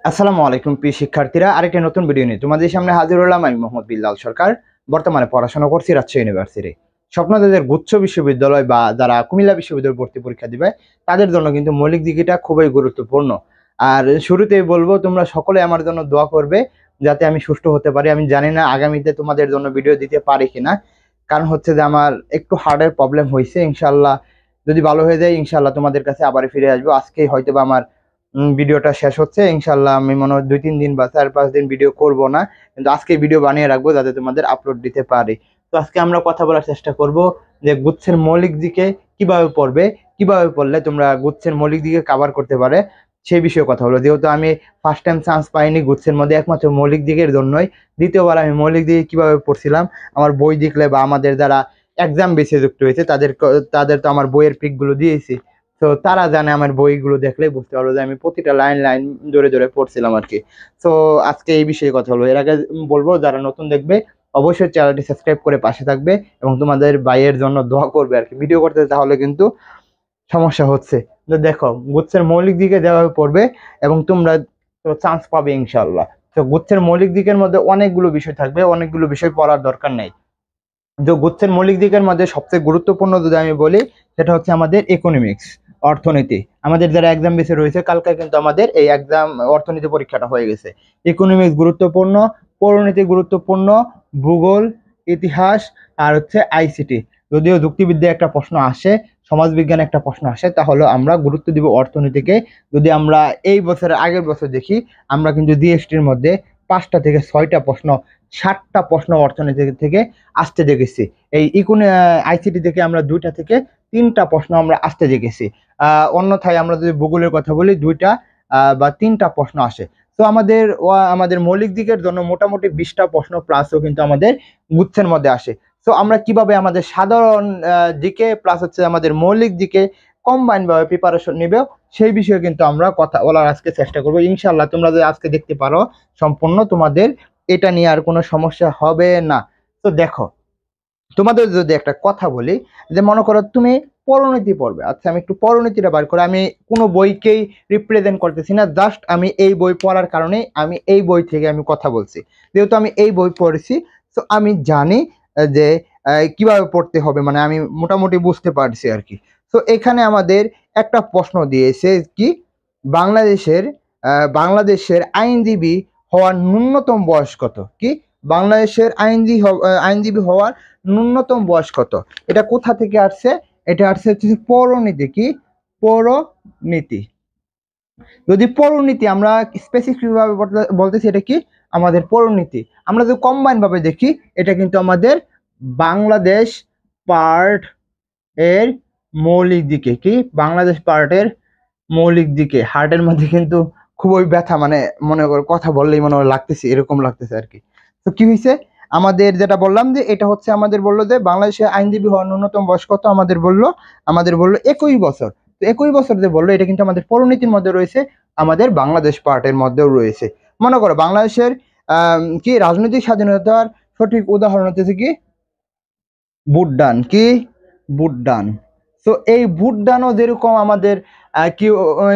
আসসালামু আলাইকুম প্রিয় শিক্ষার্থীরা, আরেকটি নতুন ভিডিও নিয়ে তোমাদের সামনে হাজির হলাম। আমি মোহাম্মদ বিল্লাল সরকার। বর্তমানে পড়াশোনা করছি রাজশাহী ইউনিভার্সিটি। স্বপ্নদের গুচ্ছ বিশ্ববিদ্যালয় বা যারা কুমিল্লা বিশ্ববিদ্যালয় ভর্তি পরীক্ষা দিবে তাদের জন্য কিন্তু মৌলিক দিকটা খুবই গুরুত্বপূর্ণ। আর শুরুতেই বলবো, তোমরা সকলে আমার জন্য দোয়া করবে যাতে আমি সুষ্ঠু হতে পারি। আমি জানি না আগামীতে তোমাদের জন্য ভিডিও দিতে পারি কিনা, কারণ হচ্ছে যে আমার একটু হার্টের প্রবলেম হয়েছে। ইনশাল্লাহ যদি ভালো হয়ে যায় ইনশাল্লাহ তোমাদের কাছে আবার ফিরে আসবো। আজকেই হয়তো বা আমার ভিডিওটা শেষ হচ্ছে। ইনশাল্লাহ আমি মনে হয় 2-3 দিন বা 4-5 দিন ভিডিও করব না, কিন্তু আজকে ভিডিও বানিয়ে রাখবো যাতে তোমাদের আপলোড দিতে পারি। তো আজকে আমরা কথা বলার চেষ্টা করব যে গুচ্ছের মৌলিক দিকে কিভাবে পড়বে, কিভাবে পড়লে তোমরা গুচ্ছের মৌলিক দিকে কভার করতে পারে সেই বিষয়ে কথা বলবো। যেহেতু আমি ফার্স্ট টাইম চান্স পাইনি গুচ্ছের মধ্যে একমাত্র মৌলিক দিকের জন্যই, দ্বিতীয়বার আমি মৌলিক দিকে কিভাবে পড়ছিলাম আমার বই দেখলে বা আমাদের যারা এক্সাম বেসে যুক্ত হয়েছে তাদের তো আমার বইয়ের পিকগুলো দিয়েছি। তো তারা জানে, আমার বইগুলো দেখলেই বুঝতে পারলো যে আমি প্রতিটা লাইন লাইন ধরে ধরে পড়ছিলাম আর কি। তো আজকে এই বিষয়ে কথা বলবো। এর আগে বলবো, যারা নতুন দেখবে অবশ্যই চ্যানেলটি সাবস্ক্রাইব করে পাশে থাকবে এবং তোমাদের ভাইয়ের জন্য দোয়া করবে আর কি ভিডিও করতে, তাহলে কিন্তু সমস্যা হচ্ছে। তো দেখো, গুচ্ছের মৌলিক দিকে যেভাবে পড়বে এবং তোমরা তো চান্স পাবে ইনশাল্লাহ। তো গুচ্ছের মৌলিক দিকের মধ্যে অনেকগুলো বিষয় থাকবে, অনেকগুলো বিষয় পড়ার দরকার নেই। যে গুচ্ছের মৌলিক দিকের মধ্যে সবচেয়ে গুরুত্বপূর্ণ যদি আমি বলি, সেটা হচ্ছে আমাদের ইকোনমিক্স, অর্থনীতি। আমাদের যারা এক্সাম বেসে রয়েছে, কালকে কিন্তু আমাদের এই এক্সাম অর্থনীতি পরীক্ষাটা হয়ে গেছে। ইকোনমিক্স গুরুত্বপূর্ণ, পরিণীতি গুরুত্বপূর্ণ, ভূগোল, ইতিহাস আর হচ্ছে আইসিটি। যদিও যুক্তিবিদ্যা একটা প্রশ্ন আসে, সমাজবিজ্ঞান একটা প্রশ্ন আসে, তাহলে আমরা গুরুত্ব দিব অর্থনীতিকে। যদি আমরা এই বছরের আগের বছর দেখি, আমরা কিন্তু জিএসটির মধ্যে 5টা থেকে 6টা প্রশ্ন, 7টা প্রশ্ন অর্থনীতি থেকে আসতে দেখেছি। এই আইসিটি থেকে আমরা 2টা থেকে 3টা প্রশ্ন আমরা আসতে দেখেছি। অন্যথায় আমরা যদি ভূগোলের কথা বলি, 2টা বা 3টা প্রশ্ন আসে। তো আমাদের মৌলিক দিকের জন্য মোটামুটি 20টা প্রশ্ন প্লাসও কিন্তু আমাদের গুচ্ছের মধ্যে আসে। তো আমরা কিভাবে আমাদের সাধারণ দিকে প্লাস হচ্ছে আমাদের মৌলিক দিকে কম্বাইন ভাবে প্রিপারেশন নিবে সেই বিষয়ে কিন্তু আমরা কথা বলার আজকে চেষ্টা করবো। ইনশাল্লাহ তোমরা যদি আজকে দেখতে পারো সম্পূর্ণ, তোমাদের এটা নিয়ে আর কোনো সমস্যা হবে না। তো দেখো, তোমাদের যদি একটা কথা বলি, যে মনে করো তুমি পরিণতি পড়বে। আচ্ছা, আমি একটু পরিণতিটা বার করে, আমি কোনো বইকেই রিপ্রেজেন্ট করতেছি না, জাস্ট আমি এই বই পড়ার কারণে আমি এই বই থেকে আমি কথা বলছি। যেহেতু আমি এই বই পড়েছি, তো আমি জানি যে কিভাবে পড়তে হবে, মানে আমি মোটামুটি বুঝতে পারছি আর কি। তো এখানে আমাদের একটা প্রশ্ন দিয়েছে কি, বাংলাদেশের আইনজীবী হওয়ার ন্যূনতম বয়স কত? কি, বাংলাদেশের আইনজীবী হওয়ার ন্যূনতম বয়স কত? এটা কোথা থেকে আসছে? এটা আসছে হচ্ছে পৌরনীতি। কি, পৌরনীতি। যদি পৌরনীতি আমরা স্পেসিফিক ভাবে বলতেছি, এটা কি আমাদের পৌরনীতি। আমরা যদি কম্বাইন ভাবে দেখি, এটা কিন্তু আমাদের বাংলাদেশ পার্ট এর মৌলিক দিকে। কি, বাংলাদেশ পার্টের মৌলিক দিকে। হার্টের মধ্যে কিন্তু খুবই ব্যথা, মানে মনে করো কথা বললেই মনে হয় লাগতেছে, এরকম লাগতেছে আর কি। তো কি হয়েছে, আমাদের যেটা বললাম যে এটা হচ্ছে আমাদের বললো যে বাংলাদেশে আইনজীবী হওয়ার ন্যূনতম বয়স কত, আমাদের বললো 21 বছর। তো 21 বছর যে বললো, এটা কিন্তু আমাদের পরিণতির মধ্যে রয়েছে, আমাদের বাংলাদেশ পার্টের মধ্যেও রয়েছে। মনে করো বাংলাদেশের কি রাজনৈতিক স্বাধীনতার সঠিক উদাহরণ হচ্ছে কি ভোটদান। কি, ভোটদান। তো এই ভোটদানও যেরকম আমাদের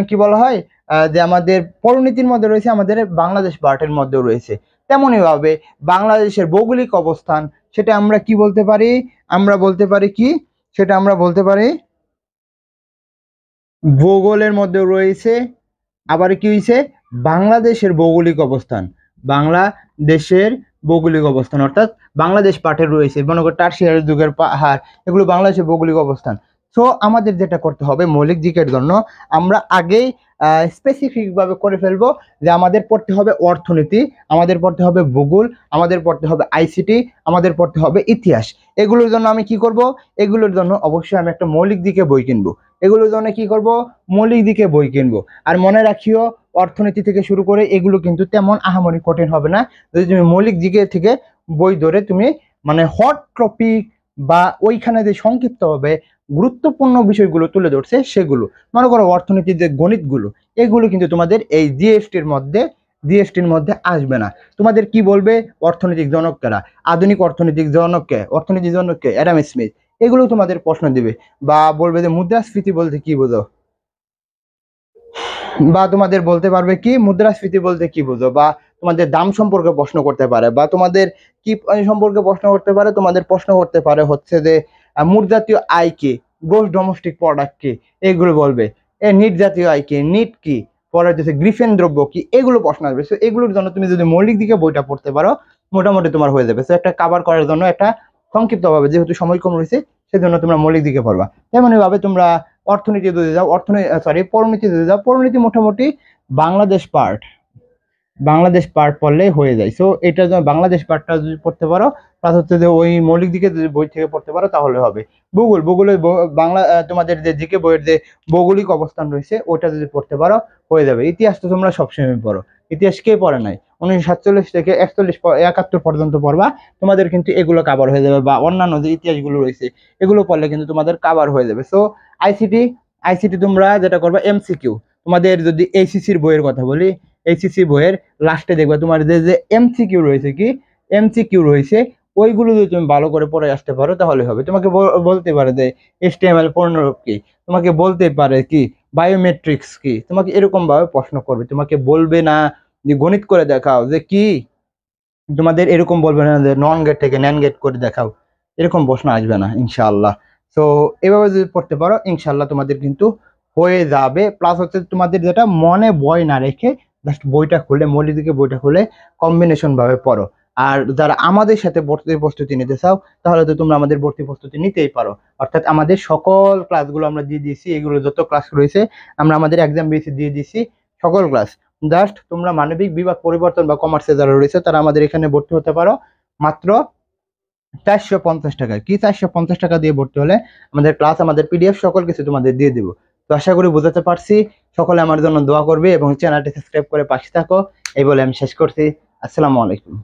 কি বলা হয়, যে আমাদের পরিণতির মধ্যে রয়েছে, আমাদের বাংলাদেশ পার্টের মধ্যেও রয়েছে। তেমনই ভাবে বাংলাদেশের ভৌগোলিক অবস্থান, সেটা আমরা কি বলতে পারি, আমরা বলতে পারি কি, সেটা আমরা বলতে পারি ভূগোলের মধ্যে রয়েছে। আবার কি হয়েছে, বাংলাদেশের ভৌগোলিক অবস্থান, বাংলাদেশের ভৌগোলিক অবস্থান অর্থাৎ বাংলাদেশ পাঠে রয়েছে। মনে করো টারশিয়ারি যুগের পাহাড়, এগুলো বাংলাদেশের ভৌগোলিক অবস্থান। সো আমাদের যেটা করতে হবে মৌলিক দিকের জন্য, আমরা আগেই স্পেসিফিক ভাবে করে ফেলবো যে আমাদের পড়তে হবে অর্থনীতি, আমাদের পড়তে হবে ভূগোল, আমাদের পড়তে হবে আইসিটি, আমাদের পড়তে হবে ইতিহাস। এগুলোর জন্য আমি কি করব, এগুলোর জন্য অবশ্যই আমি একটা মৌলিক দিকে বই কিনবো। এগুলোর জন্য কি করব, মৌলিক দিকে বই কিনবো। আর মনে রাখিও, অর্থনীতি থেকে শুরু করে এগুলো কিন্তু তেমন আহামরি কঠিন হবে না, যদি তুমি মৌলিক দিকে থেকে বই ধরে তুমি মানে হট টপিক বা ওইখানে যে সংক্ষিপ্ত হবে গুরুত্বপূর্ণ বিষয়গুলো তুলে ধরছে সেগুলো, মনে করো অর্থনীতির যে গণিতগুলো, এগুলো কিন্তু তোমাদের এই জিএসটির মধ্যে আসবে না। তোমাদের কি বলবে, অর্থনৈতিক জনক কারা, আধুনিক অর্থনৈতিক জনককে, অর্থনীতিক জনককে অ্যাডাম স্মিথ, এগুলো তোমাদের প্রশ্ন দিবে। বা বলবে যে মুদ্রাস্ফীতি বলতে কি বোঝো। বা তোমাদের বলতে পারবে কি মুদ্রাস্ফীতি বলতে কি বুঝো, বা তোমাদের দাম সম্পর্কে প্রশ্ন করতে পারে, বা তোমাদের কি সম্পর্কে প্রশ্ন করতে পারে, তোমাদের প্রশ্ন করতে পারে হচ্ছে যে মোট জাতীয় আয় কি, গ্রোস ডোমেস্টিক প্রোডাক্ট কি, এগুলো বলবে। নিট জাতীয় আয় কি, নিট কি, পরে হচ্ছে গ্রিফেন দ্রব্য কি, এগুলো প্রশ্ন আসবে। সো এগুলোর জন্য তুমি যদি মৌলিক দিকে বইটা পড়তে পারো মোটামুটি তোমার হয়ে যাবে। সো একটা কভার করার জন্য একটা সংক্ষিপ্তভাবে, যেহেতু সময় কম রয়েছে সেজন্য তোমরা মৌলিক দিকে পড়বা। তেমনই ভাবে তোমরা অর্থনীতি যদি যাও, পরিণীতি যদি যাও, পরিণীতি মোটামুটি বাংলাদেশ পার্ট, বাংলাদেশ পার্ট পড়লেই হয়ে যায়। সো এটা বাংলাদেশ পার্টটা যদি পড়তে পারো, প্লাস হচ্ছে যে ওই মৌলিক দিকে যদি বই থেকে পড়তে পারো তাহলে হবে। ভূগোলের বাংলা তোমাদের যে জিকে বইয়ের যে ভৌগোলিক অবস্থান রয়েছে ওটা যদি পড়তে পারো হয়ে যাবে। ইতিহাস তো তোমরা সবসময় পড়ো, ইতিহাস কে পড়ে নাই? 1947 থেকে 71 পর্যন্ত পড়বা, তোমাদের কিন্তু এগুলো কাভার হয়ে যাবে। বা অন্যান্য যে ইতিহাসগুলো রয়েছে এগুলো পড়লে কিন্তু তোমাদের কাভার হয়ে যাবে। সো আইসিটি, তোমরা যেটা করবা এমসিকিউ, তোমাদের যদি এইচএসসির বইয়ের কথা বলি, এইচএসসি বইয়ের লাস্টে দেখবে তোমার যে এমসিকিউ রয়েছে, কি এমসিকিউ রয়েছে, ওইগুলো যদি তুমি ভালো করে পড়ে আসতে পারো তাহলে হবে। তোমাকে বলতে পারে যে HTML পূর্ণরূপ কি, তোমাকে বলতে পারে কি বায়োমেট্রিক্স কি, তোমাকে এরকম ভাবে প্রশ্ন করবে। তোমাকে বলবে না যে গণিত করে দেখাও, যে কি তোমাদের এরকম বলবে না যে নন গেট থেকে ন্যান গেট করে দেখাও, এরকম প্রশ্ন আসবে না ইনশাআল্লাহ। তো এভাবে যদি পড়তে পারো ইনশাআল্লাহ তোমাদের কিন্তু হয়ে যাবে। প্লাস হচ্ছে তোমাদের যেটা মনে বই না রেখে জাস্ট বইটা খুলে, মৌলিক দিকে বইটা খুলে কম্বিনেশন ভাবে পড়ো। আর যারা আমাদের সাথে ভর্তি প্রস্তুতি নিতে চাও তাহলে তো তোমরা আমাদের ভর্তি প্রস্তুতি নিতেই পারো। অর্থাৎ আমাদের সকল ক্লাসগুলো আমরা দিয়ে দিয়েছি, এগুলো যত ক্লাস রয়েছে আমরা আমাদের এক্সাম বেসে দিয়ে দিয়েছি সকল ক্লাস। জাস্ট তোমরা মানবিক বিভাগ পরিবর্তন বা কমার্সে যারা রয়েছে তারা আমাদের এখানে ভর্তি হতে পারো মাত্র 450 টাকায়। কি 450 টাকা দিয়ে ভর্তি হলে আমাদের ক্লাস, আমাদের PDF সকল কিছু তোমাদের দিয়ে দিব। তো আশা করি বোঝাতে পারছি। সকলে আমার জন্য দোয়া করবে এবং চ্যানেলটি সাবস্ক্রাইব করে পাশে থাকো। এই বলে আমি শেষ করছি। আসসালামু আলাইকুম।